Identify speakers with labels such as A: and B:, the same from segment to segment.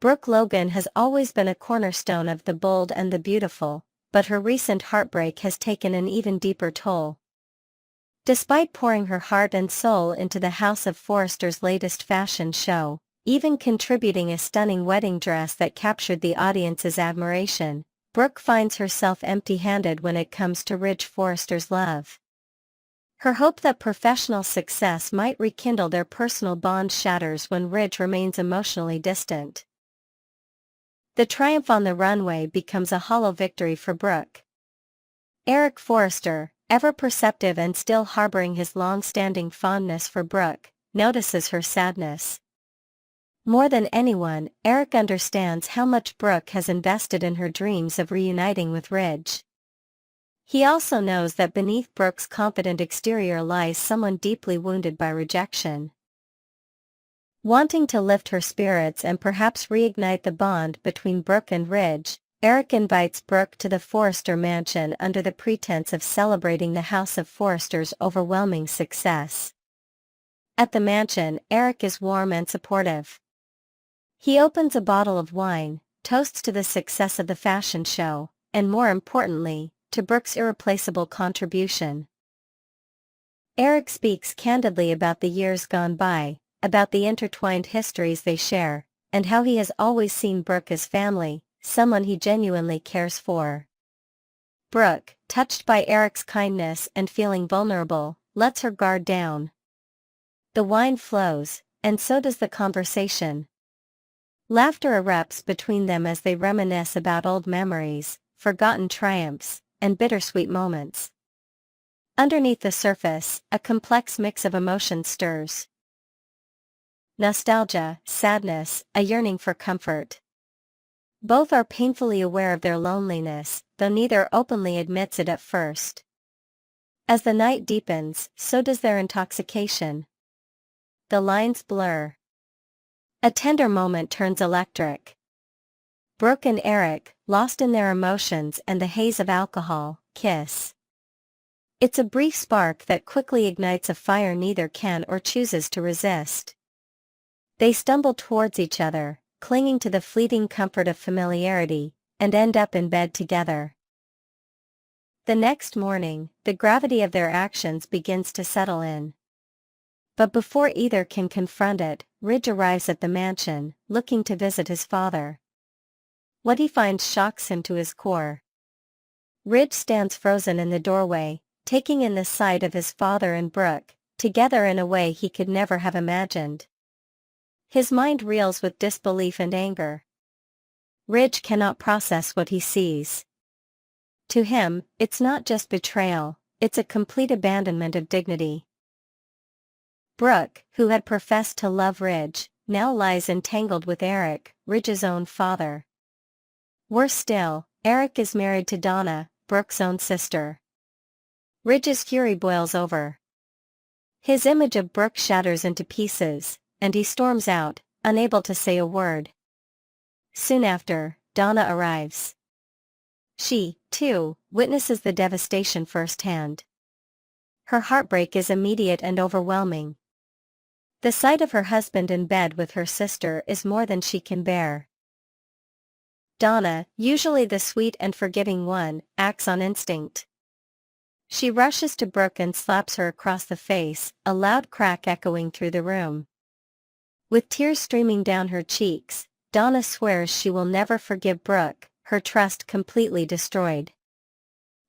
A: Brooke Logan has always been a cornerstone of the bold and the beautiful, but her recent heartbreak has taken an even deeper toll. Despite pouring her heart and soul into the House of Forrester's latest fashion show, even contributing a stunning wedding dress that captured the audience's admiration, Brooke finds herself empty-handed when it comes to Ridge Forrester's love. Her hope that professional success might rekindle their personal bond shatters when Ridge remains emotionally distant. The triumph on the runway becomes a hollow victory for Brooke. Eric Forrester, ever perceptive and still harboring his long-standing fondness for Brooke, notices her sadness. More than anyone, Eric understands how much Brooke has invested in her dreams of reuniting with Ridge. He also knows that beneath Brooke's confident exterior lies someone deeply wounded by rejection. Wanting to lift her spirits and perhaps reignite the bond between Brooke and Ridge, Eric invites Brooke to the Forrester mansion under the pretense of celebrating the House of Forrester's overwhelming success. At the mansion, Eric is warm and supportive. He opens a bottle of wine, toasts to the success of the fashion show, and more importantly, to Brooke's irreplaceable contribution. Eric speaks candidly about the years gone by, about the intertwined histories they share, and how he has always seen Brooke as family, someone he genuinely cares for. Brooke, touched by Eric's kindness and feeling vulnerable, lets her guard down. The wine flows, and so does the conversation. Laughter erupts between them as they reminisce about old memories, forgotten triumphs, and bittersweet moments. Underneath the surface, a complex mix of emotions stirs. Nostalgia, sadness, a yearning for comfort. Both are painfully aware of their loneliness, though neither openly admits it at first. As the night deepens, so does their intoxication. The lines blur. A tender moment turns electric. Brooke and Eric, lost in their emotions and the haze of alcohol, kiss. It's a brief spark that quickly ignites a fire neither can or chooses to resist. They stumble towards each other, clinging to the fleeting comfort of familiarity, and end up in bed together. The next morning, the gravity of their actions begins to settle in. But before either can confront it, Ridge arrives at the mansion, looking to visit his father. What he finds shocks him to his core. Ridge stands frozen in the doorway, taking in the sight of his father and Brooke, together in a way he could never have imagined. His mind reels with disbelief and anger. Ridge cannot process what he sees. To him, it's not just betrayal, it's a complete abandonment of dignity. Brooke, who had professed to love Ridge, now lies entangled with Eric, Ridge's own father. Worse still, Eric is married to Donna, Brooke's own sister. Ridge's fury boils over. His image of Brooke shatters into pieces, and he storms out, unable to say a word. Soon after, Donna arrives. She, too, witnesses the devastation firsthand. Her heartbreak is immediate and overwhelming. The sight of her husband in bed with her sister is more than she can bear. Donna, usually the sweet and forgiving one, acts on instinct. She rushes to Brooke and slaps her across the face, a loud crack echoing through the room. With tears streaming down her cheeks, Donna swears she will never forgive Brooke, her trust completely destroyed.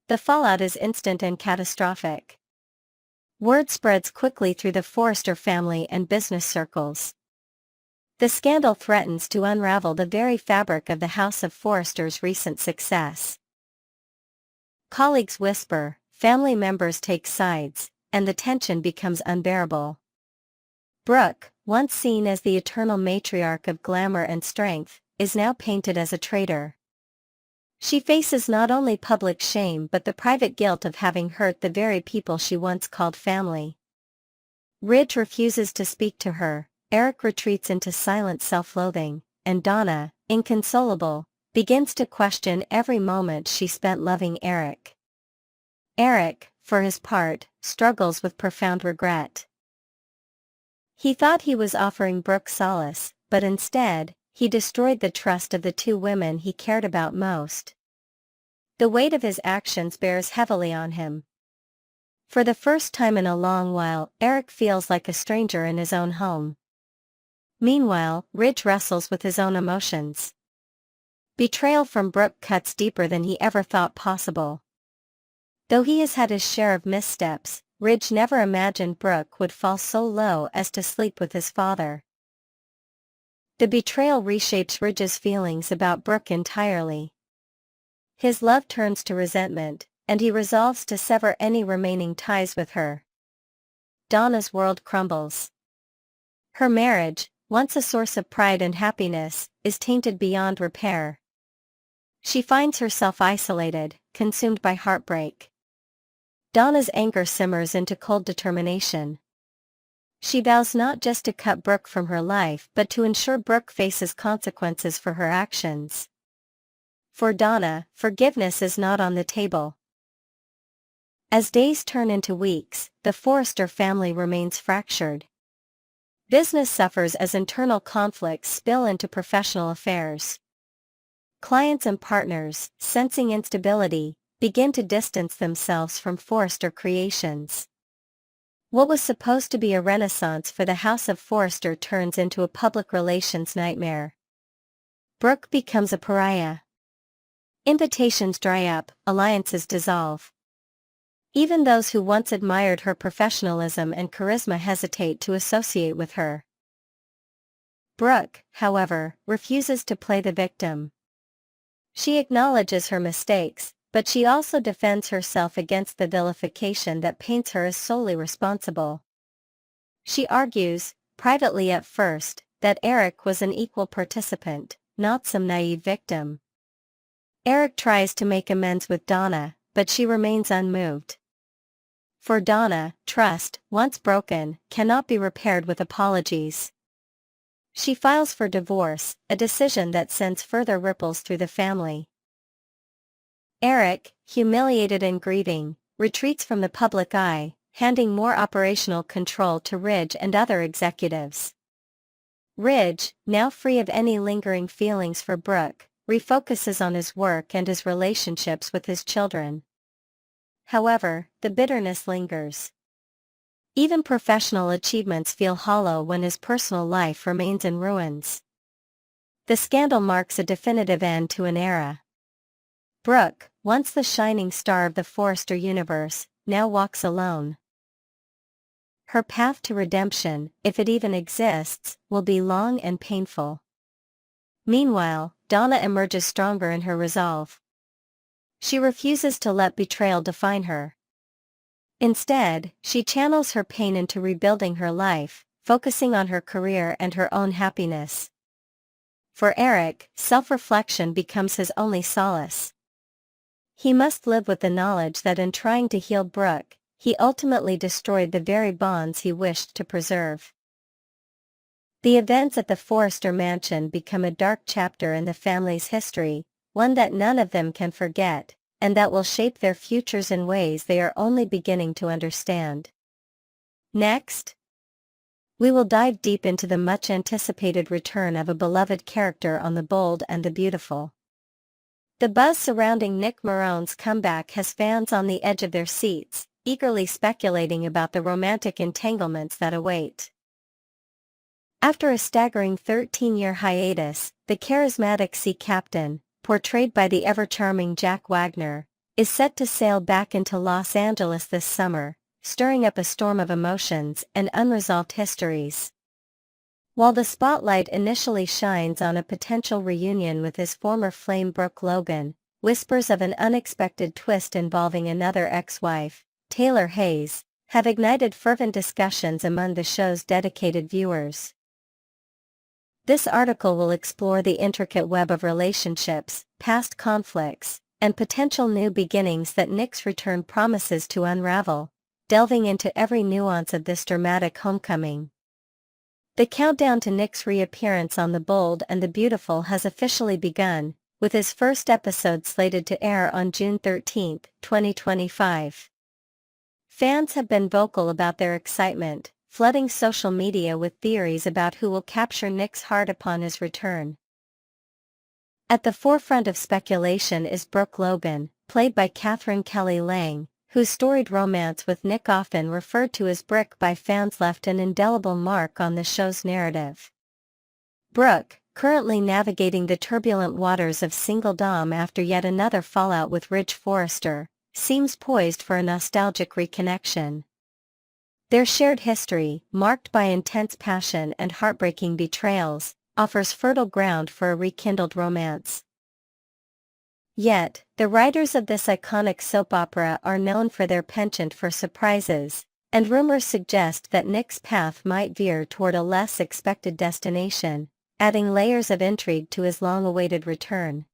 A: The fallout is instant and catastrophic. Word spreads quickly through the Forrester family and business circles. The scandal threatens to unravel the very fabric of the House of Forrester's recent success. Colleagues whisper, family members take sides, and the tension becomes unbearable. Brooke, once seen as the eternal matriarch of glamour and strength, is now painted as a traitor. She faces not only public shame but the private guilt of having hurt the very people she once called family. Ridge refuses to speak to her, Eric retreats into silent self-loathing, and Donna, inconsolable, begins to question every moment she spent loving Eric. Eric, for his part, struggles with profound regret. He thought he was offering Brooke solace, but instead, he destroyed the trust of the two women he cared about most. The weight of his actions bears heavily on him. For the first time in a long while, Eric feels like a stranger in his own home. Meanwhile, Ridge wrestles with his own emotions. Betrayal from Brooke cuts deeper than he ever thought possible. Though he has had his share of missteps, Ridge never imagined Brooke would fall so low as to sleep with his father. The betrayal reshapes Ridge's feelings about Brooke entirely. His love turns to resentment, and he resolves to sever any remaining ties with her. Donna's world crumbles. Her marriage, once a source of pride and happiness, is tainted beyond repair. She finds herself isolated, consumed by heartbreak. Donna's anger simmers into cold determination. She vows not just to cut Brooke from her life but to ensure Brooke faces consequences for her actions. For Donna, forgiveness is not on the table. As days turn into weeks, the Forrester family remains fractured. Business suffers as internal conflicts spill into professional affairs. Clients and partners, sensing instability, begin to distance themselves from Forrester creations. What was supposed to be a renaissance for the House of Forrester turns into a public relations nightmare. Brooke becomes a pariah. Invitations dry up, alliances dissolve. Even those who once admired her professionalism and charisma hesitate to associate with her. Brooke, however, refuses to play the victim. She acknowledges her mistakes, but she also defends herself against the vilification that paints her as solely responsible. She argues, privately at first, that Eric was an equal participant, not some naive victim. Eric tries to make amends with Donna, but she remains unmoved. For Donna, trust, once broken, cannot be repaired with apologies. She files for divorce, a decision that sends further ripples through the family. Eric, humiliated and grieving, retreats from the public eye, handing more operational control to Ridge and other executives. Ridge, now free of any lingering feelings for Brooke, refocuses on his work and his relationships with his children. However, the bitterness lingers. Even professional achievements feel hollow when his personal life remains in ruins. The scandal marks a definitive end to an era. Brooke, once the shining star of the Forrester universe, now walks alone. Her path to redemption, if it even exists, will be long and painful. Meanwhile, Donna emerges stronger in her resolve. She refuses to let betrayal define her. Instead, she channels her pain into rebuilding her life, focusing on her career and her own happiness. For Eric, self-reflection becomes his only solace. He must live with the knowledge that in trying to heal Brooke, he ultimately destroyed the very bonds he wished to preserve. The events at the Forrester mansion become a dark chapter in the family's history, one that none of them can forget, and that will shape their futures in ways they are only beginning to understand. Next, we will dive deep into the much-anticipated return of a beloved character on The Bold and the Beautiful. The buzz surrounding Nick Marone's comeback has fans on the edge of their seats, eagerly speculating about the romantic entanglements that await. After a staggering 13-year hiatus, the charismatic sea captain, portrayed by the ever-charming Jack Wagner, is set to sail back into Los Angeles this summer, stirring up a storm of emotions and unresolved histories. While the spotlight initially shines on a potential reunion with his former flame Brooke Logan, whispers of an unexpected twist involving another ex-wife, Taylor Hayes, have ignited fervent discussions among the show's dedicated viewers. This article will explore the intricate web of relationships, past conflicts, and potential new beginnings that Nick's return promises to unravel, delving into every nuance of this dramatic homecoming. The countdown to Nick's reappearance on The Bold and the Beautiful has officially begun, with his first episode slated to air on June 13, 2025. Fans have been vocal about their excitement, flooding social media with theories about who will capture Nick's heart upon his return. At the forefront of speculation is Brooke Logan, played by Katherine Kelly Lang, whose storied romance with Nick, often referred to as Brick by fans, left an indelible mark on the show's narrative. Brooke, currently navigating the turbulent waters of singledom after yet another fallout with Ridge Forrester, seems poised for a nostalgic reconnection. Their shared history, marked by intense passion and heartbreaking betrayals, offers fertile ground for a rekindled romance. Yet, the writers of this iconic soap opera are known for their penchant for surprises, and rumors suggest that Nick's path might veer toward a less expected destination, adding layers of intrigue to his long-awaited return.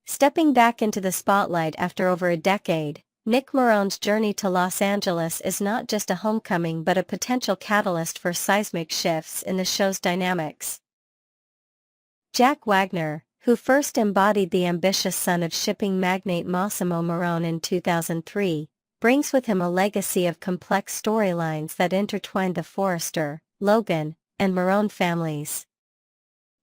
A: Stepping back into the spotlight after over a decade, Nick Marone's journey to Los Angeles is not just a homecoming but a potential catalyst for seismic shifts in the show's dynamics. Jack Wagner, who first embodied the ambitious son of shipping magnate Massimo Marone in 2003, brings with him a legacy of complex storylines that intertwine the Forrester, Logan, and Marone families.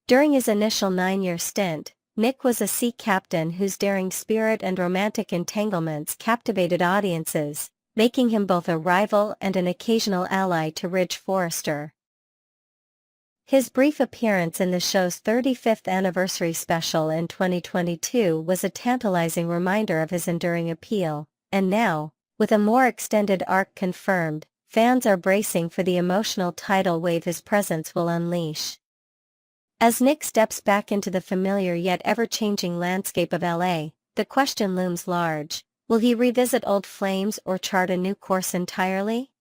A: During his initial 9-year stint, Nick was a sea captain whose daring spirit and romantic entanglements captivated audiences, making him both a rival and an occasional ally to Ridge Forrester. His brief appearance in the show's 35th anniversary special in 2022 was a tantalizing reminder of his enduring appeal, and now, with a more extended arc confirmed, fans are bracing for the emotional tidal wave his presence will unleash. As Nick steps back into the familiar yet ever-changing landscape of LA, the question looms large: will he revisit old flames or chart a new course entirely?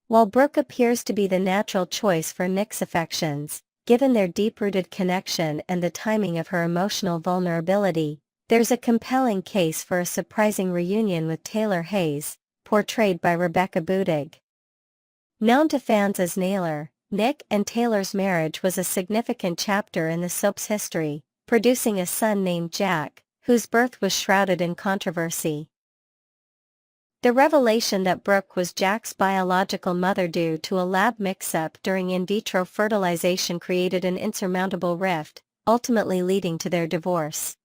A: While Brooke appears to be the natural choice for Nick's affections, given their deep-rooted connection and the timing of her emotional vulnerability, there's a compelling case for a surprising reunion with Taylor Hayes, portrayed by Rebecca Budig. Known to fans as Naylor, Nick and Taylor's marriage was a significant chapter in the soap's history, producing a son named Jack, whose birth was shrouded in controversy. The revelation that Brooke was Jack's biological mother due to a lab mix-up during in vitro fertilization created an insurmountable rift, ultimately leading to their divorce.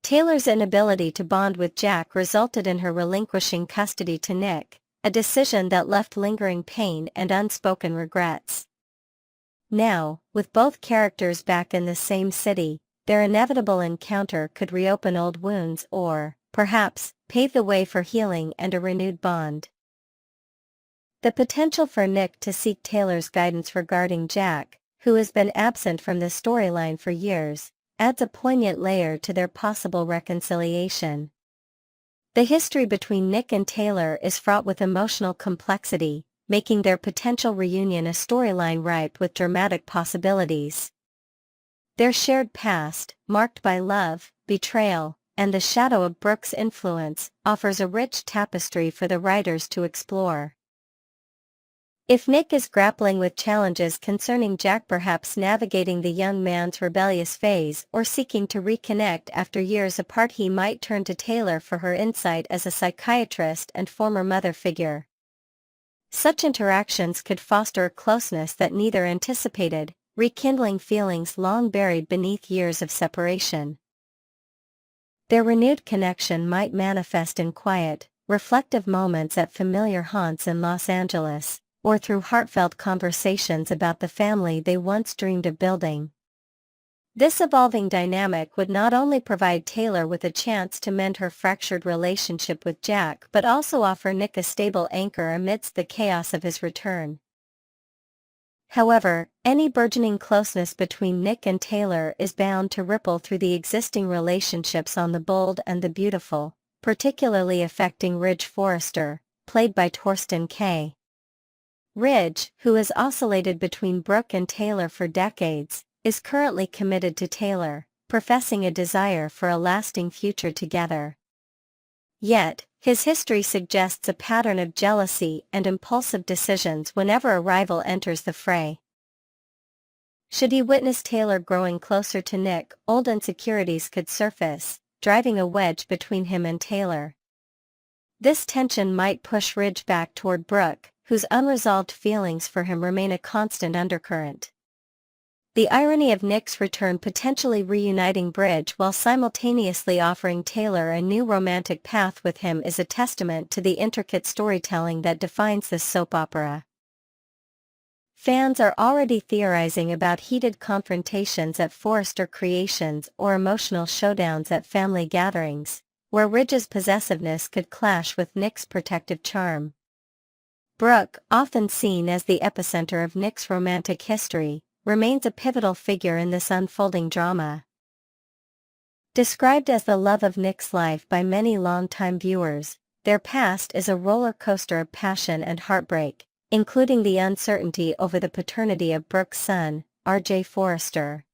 A: Taylor's inability to bond with Jack resulted in her relinquishing custody to Nick, a decision that left lingering pain and unspoken regrets. Now, with both characters back in the same city, their inevitable encounter could reopen old wounds or, perhaps, pave the way for healing and a renewed bond. The potential for Nick to seek Taylor's guidance regarding Jack, who has been absent from the storyline for years, adds a poignant layer to their possible reconciliation. The history between Nick and Taylor is fraught with emotional complexity, making their potential reunion a storyline ripe with dramatic possibilities. Their shared past, marked by love, betrayal, and the shadow of Brooke's influence, offers a rich tapestry for the writers to explore. If Nick is grappling with challenges concerning Jack, perhaps navigating the young man's rebellious phase or seeking to reconnect after years apart, he might turn to Taylor for her insight as a psychiatrist and former mother figure. Such interactions could foster a closeness that neither anticipated, rekindling feelings long buried beneath years of separation. Their renewed connection might manifest in quiet, reflective moments at familiar haunts in Los Angeles, or through heartfelt conversations about the family they once dreamed of building. This evolving dynamic would not only provide Taylor with a chance to mend her fractured relationship with Jack but also offer Nick a stable anchor amidst the chaos of his return. However, any burgeoning closeness between Nick and Taylor is bound to ripple through the existing relationships on The Bold and the Beautiful, particularly affecting Ridge Forrester, played by Torsten K. Ridge, who has oscillated between Brooke and Taylor for decades, is currently committed to Taylor, professing a desire for a lasting future together. Yet, his history suggests a pattern of jealousy and impulsive decisions whenever a rival enters the fray. Should he witness Taylor growing closer to Nick, old insecurities could surface, driving a wedge between him and Taylor. This tension might push Ridge back toward Brooke, whose unresolved feelings for him remain a constant undercurrent. The irony of Nick's return potentially reuniting Bridge while simultaneously offering Taylor a new romantic path with him is a testament to the intricate storytelling that defines this soap opera. Fans are already theorizing about heated confrontations at Forrester Creations or emotional showdowns at family gatherings, where Ridge's possessiveness could clash with Nick's protective charm. Brooke, often seen as the epicenter of Nick's romantic history, remains a pivotal figure in this unfolding drama. Described as the love of Nick's life by many longtime viewers, their past is a roller coaster of passion and heartbreak, including the uncertainty over the paternity of Brooke's son, R.J. Forrester.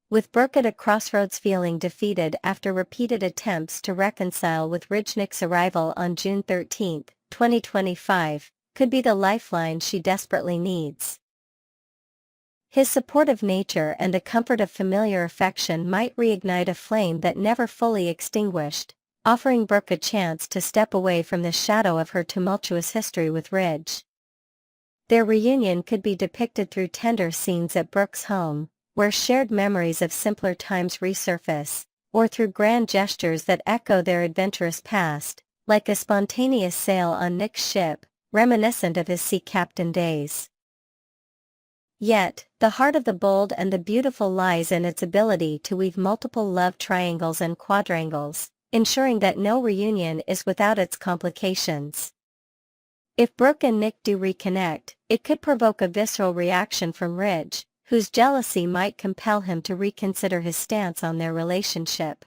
A: With Brooke at a crossroads feeling defeated after repeated attempts to reconcile with Ridge, Nick's arrival on June 13, 2025, could be the lifeline she desperately needs. His supportive nature and the comfort of familiar affection might reignite a flame that never fully extinguished, offering Brooke a chance to step away from the shadow of her tumultuous history with Ridge. Their reunion could be depicted through tender scenes at Brooke's home, where shared memories of simpler times resurface, or through grand gestures that echo their adventurous past, like a spontaneous sail on Nick's ship, reminiscent of his sea captain days. Yet, the heart of the bold and the beautiful lies in its ability to weave multiple love triangles and quadrangles, ensuring that no reunion is without its complications. If Brooke and Nick do reconnect, it could provoke a visceral reaction from Ridge, whose jealousy might compel him to reconsider his stance on their relationship.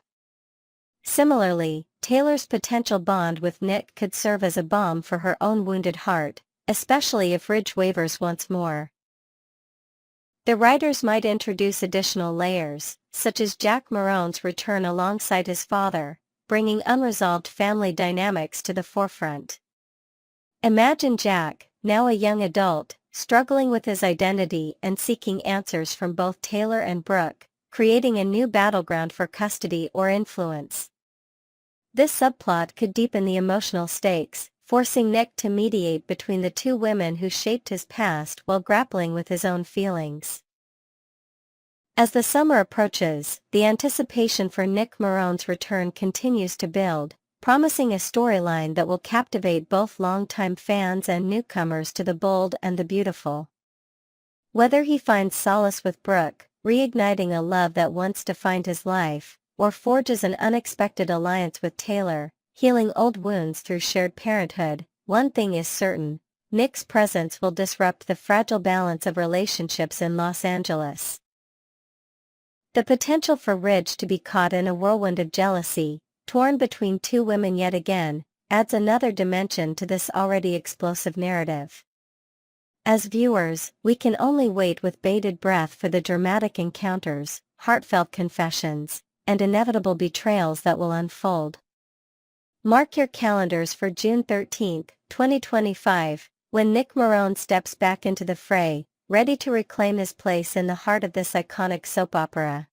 A: Similarly, Taylor's potential bond with Nick could serve as a balm for her own wounded heart, especially if Ridge wavers once more. The writers might introduce additional layers, such as Jack Marone's return alongside his father, bringing unresolved family dynamics to the forefront. Imagine Jack, now a young adult, struggling with his identity and seeking answers from both Taylor and Brooke, creating a new battleground for custody or influence. This subplot could deepen the emotional stakes, forcing Nick to mediate between the two women who shaped his past while grappling with his own feelings. As the summer approaches, the anticipation for Nick Marone's return continues to build, promising a storyline that will captivate both longtime fans and newcomers to the bold and the beautiful. Whether he finds solace with Brooke, reigniting a love that once defined his life, or forges an unexpected alliance with Taylor, healing old wounds through shared parenthood, one thing is certain: Nick's presence will disrupt the fragile balance of relationships in Los Angeles. The potential for Ridge to be caught in a whirlwind of jealousy, torn between two women yet again, adds another dimension to this already explosive narrative. As viewers, we can only wait with bated breath for the dramatic encounters, heartfelt confessions, and inevitable betrayals that will unfold. Mark your calendars for June 13, 2025, when Nick Marone steps back into the fray, ready to reclaim his place in the heart of this iconic soap opera.